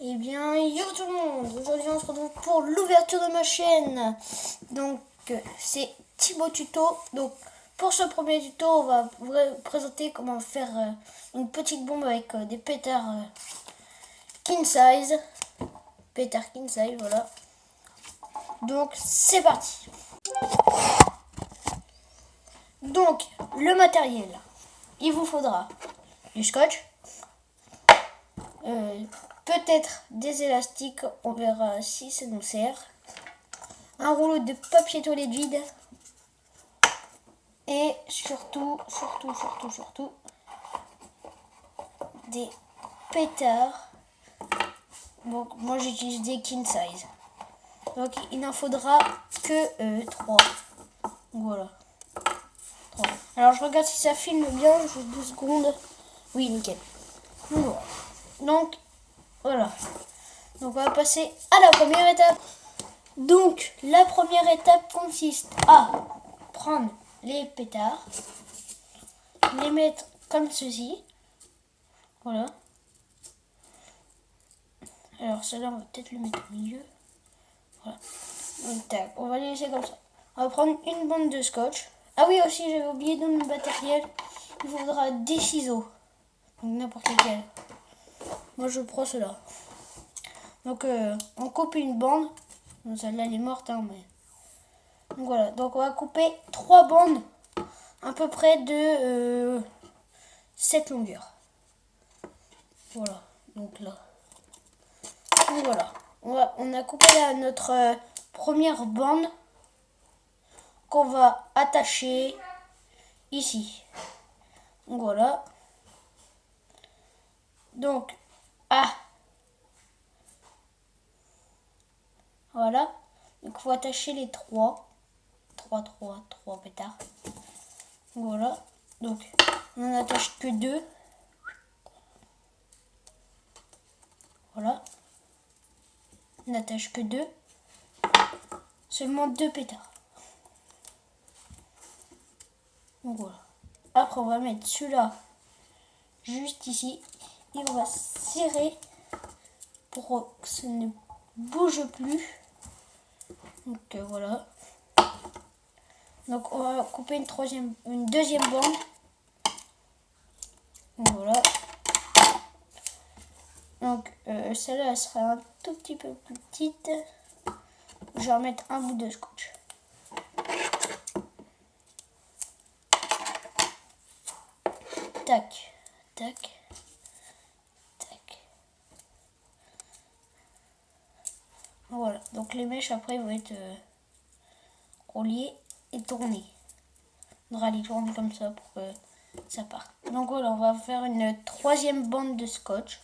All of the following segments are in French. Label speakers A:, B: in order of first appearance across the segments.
A: Eh bien, yo tout le monde. Aujourd'hui, on se retrouve pour l'ouverture de ma chaîne. Donc, c'est Thibaut Tuto. Donc, pour ce premier tuto, on va vous présenter comment faire une petite bombe avec des pétards king size. Pétards king size, voilà. Donc, c'est parti. Donc, le matériel. Il vous faudra du scotch. Peut-être des élastiques, on verra si ça nous sert. Un rouleau de papier toilette vide. Et surtout, des pétards. Donc moi j'utilise des king size. Donc il n'en faudra que 3. Voilà. 3. Alors je regarde si ça filme bien, juste 2 secondes. Oui, nickel. Donc voilà. Donc on va passer à la première étape. Donc la première étape consiste à prendre les pétards, les mettre comme ceci. Voilà. Alors celle-là on va peut-être le mettre au milieu. Voilà. Donc tac, on va les laisser comme ça. On va prendre une bande de scotch. Ah oui, aussi j'avais oublié dans le matériel, il faudra des ciseaux. Donc n'importe lesquels. Moi je prends cela. Donc on coupe une bande. Donc celle-là elle est morte hein, mais. Donc voilà, donc on va couper 3 bandes à peu près de cette longueur. Voilà, donc là. Donc voilà, on a coupé là notre première bande qu'on va attacher ici. Donc voilà. Donc, voilà. Donc il faut attacher les 3 pétards. Donc, voilà. Donc on n'en attache que 2. Voilà. On n'attache que 2. Seulement 2 pétards. Donc voilà. Après on va mettre celui-là juste ici. Et on va serrer pour que ça ne bouge plus. Donc voilà. Donc on va couper une deuxième bande. Donc, voilà. Donc celle-là elle sera un tout petit peu plus petite. Je vais remettre un bout de scotch. Tac, tac, tac. Voilà. Donc les mèches après vont être reliées et tournées. On va les tourner comme ça pour que ça parte. Donc voilà, on va faire une troisième bande de scotch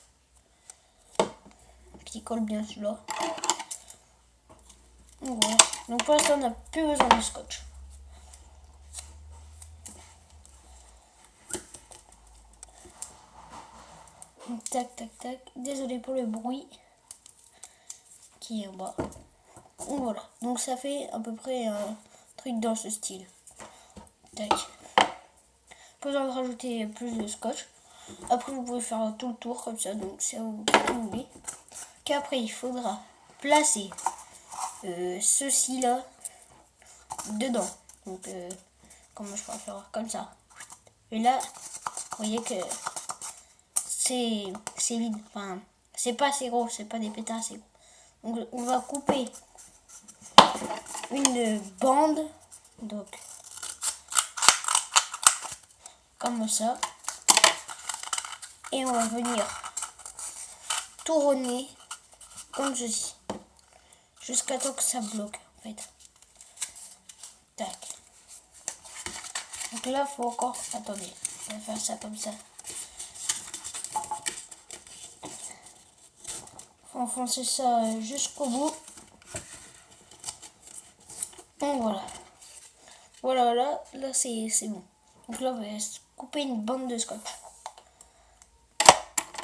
A: qui colle bien celui-là. Donc voilà. Donc pour l'instant on n'a plus besoin de scotch. Donc, tac tac tac. Désolé pour le bruit qui est en bas. Donc voilà. Donc ça fait à peu près un truc dans ce style. Tac. Pas besoin de rajouter plus de scotch. Après vous pouvez faire tout le tour comme ça. Donc c'est vous voulez. Qu'après il faudra placer ceci là dedans. Donc comment je pourrais faire comme ça. Et là vous voyez que c'est vide. Enfin c'est pas assez gros. C'est pas des pétards assez gros. Donc on va couper une bande. Donc comme ça. Et on va venir tourner comme ceci. Jusqu'à temps que ça bloque en fait. Tac. Donc là il faut encore. Attendez. On va faire ça comme ça. Faut enfoncer ça jusqu'au bout. Donc voilà. Voilà, là c'est bon. Donc là on va couper une bande de scotch.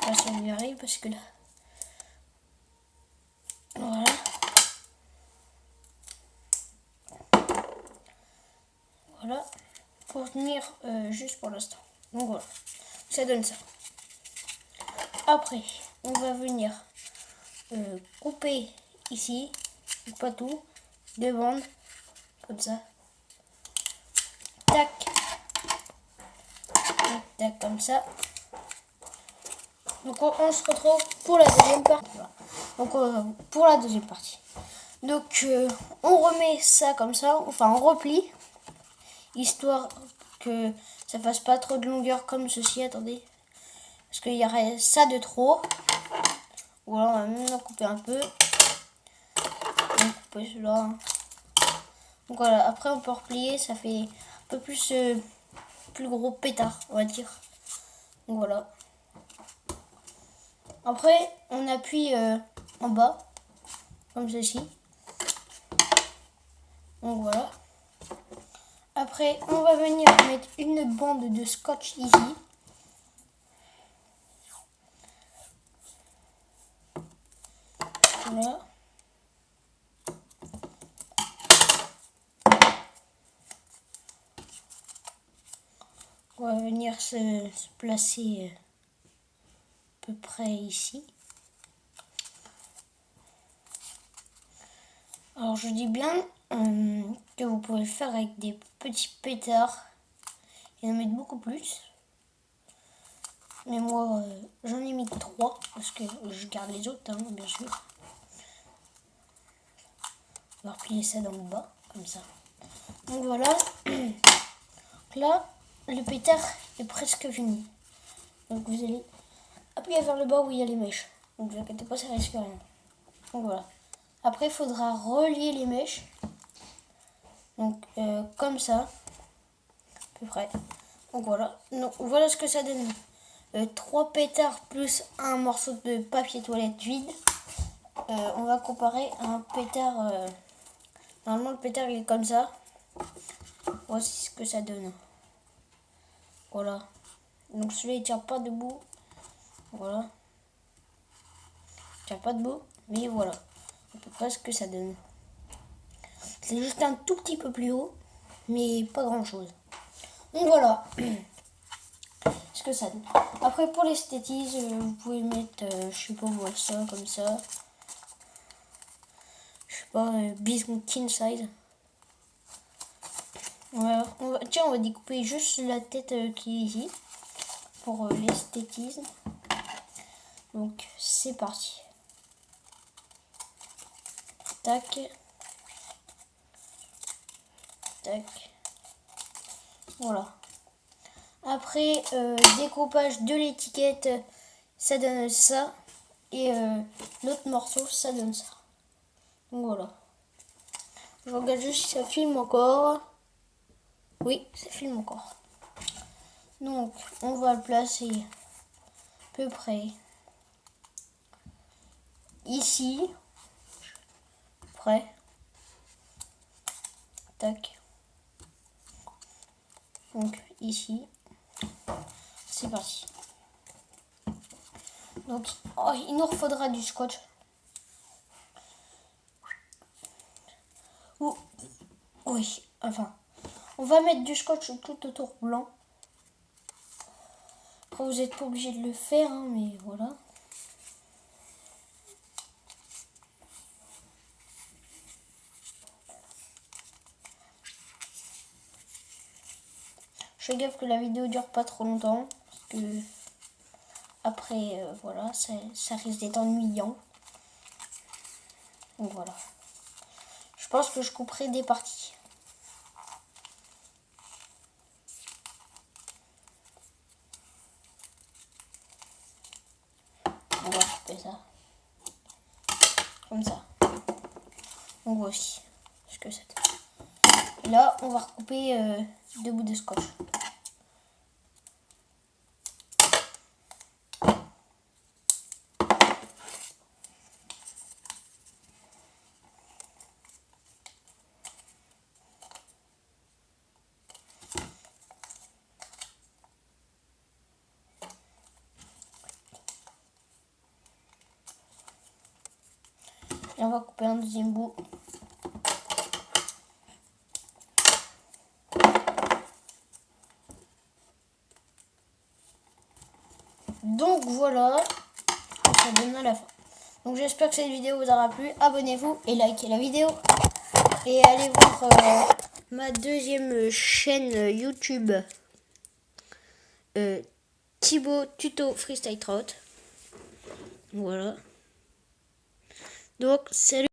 A: Là ça y arrive parce que là. Voilà. Voilà. Pour tenir juste pour l'instant. Donc voilà. Ça donne ça. Après, on va venir couper ici, pas tout, 2 bandes, comme ça. Tac. Tac, comme ça. Donc on se retrouve pour la deuxième partie. Donc pour la deuxième partie. Donc on remet ça comme ça, enfin on replie, histoire que ça fasse pas trop de longueur comme ceci, attendez. Parce qu'il y aurait ça de trop. Ou alors on va même en couper un peu. On va couper celui-là. Donc voilà, après on peut replier, ça fait un peu plus, plus gros pétard, on va dire. Donc voilà. Après on appuie en bas, comme ceci. Donc voilà. Après on va venir mettre une bande de scotch ici. Voilà. On va venir se placer à peu près ici. Alors je dis bien que vous pouvez le faire avec des petits pétards et en mettre beaucoup plus. Mais moi j'en ai mis 3 parce que je garde les autres, hein, bien sûr. On va replier ça dans le bas, comme ça. Donc voilà. Là, le pétard est presque fini. Donc vous allez appuyer vers le bas où il y a les mèches. Donc ne vous inquiétez pas, ça risque rien. Donc voilà. Après, il faudra relier les mèches. Donc comme ça. À peu près. Donc voilà. Donc, voilà ce que ça donne. 3 pétards plus un morceau de papier toilette vide. On va comparer à un pétard. Normalement, le pétard il est comme ça. Voici ce que ça donne. Voilà. Donc celui-là il tient pas debout. Voilà. Il tient pas debout. Mais voilà. À peu près ce que ça donne. C'est juste un tout petit peu plus haut. Mais pas grand chose. Donc voilà. Ce que ça donne. Après pour l'esthétisme, vous pouvez mettre, je sais pas moi, ça comme ça. Je sais pas, bison king size. Tiens, on va découper juste la tête qui est ici. Pour l'esthétisme. Donc c'est parti. Tac. Tac. Voilà. Après, découpage de l'étiquette, ça donne ça. Et l'autre morceau, ça donne ça. Donc voilà. Je regarde juste si ça filme encore. Oui, ça filme encore. Donc, on va le placer à peu près ici. Prêt. Tac. Donc, ici. C'est parti. Donc, oh, il nous faudra du scotch. Oui, enfin. On va mettre du scotch tout autour blanc. Après, vous n'êtes pas obligé de le faire, hein, mais voilà. Je fais gaffe que la vidéo dure pas trop longtemps. Parce que après, voilà, ça risque d'être ennuyant. Donc voilà. Je pense que je couperai des parties. On va couper ça. Comme ça. On voit aussi ce que c'est. Là, on va recouper 2 bouts de scotch. Et on va couper un deuxième bout. Donc voilà, ça donne à la fin. Donc j'espère que cette vidéo vous aura plu. Abonnez-vous et likez la vidéo. Et allez voir ma deuxième chaîne YouTube. Thibaut Tuto Freestyle Trout. Voilà. Donc salut.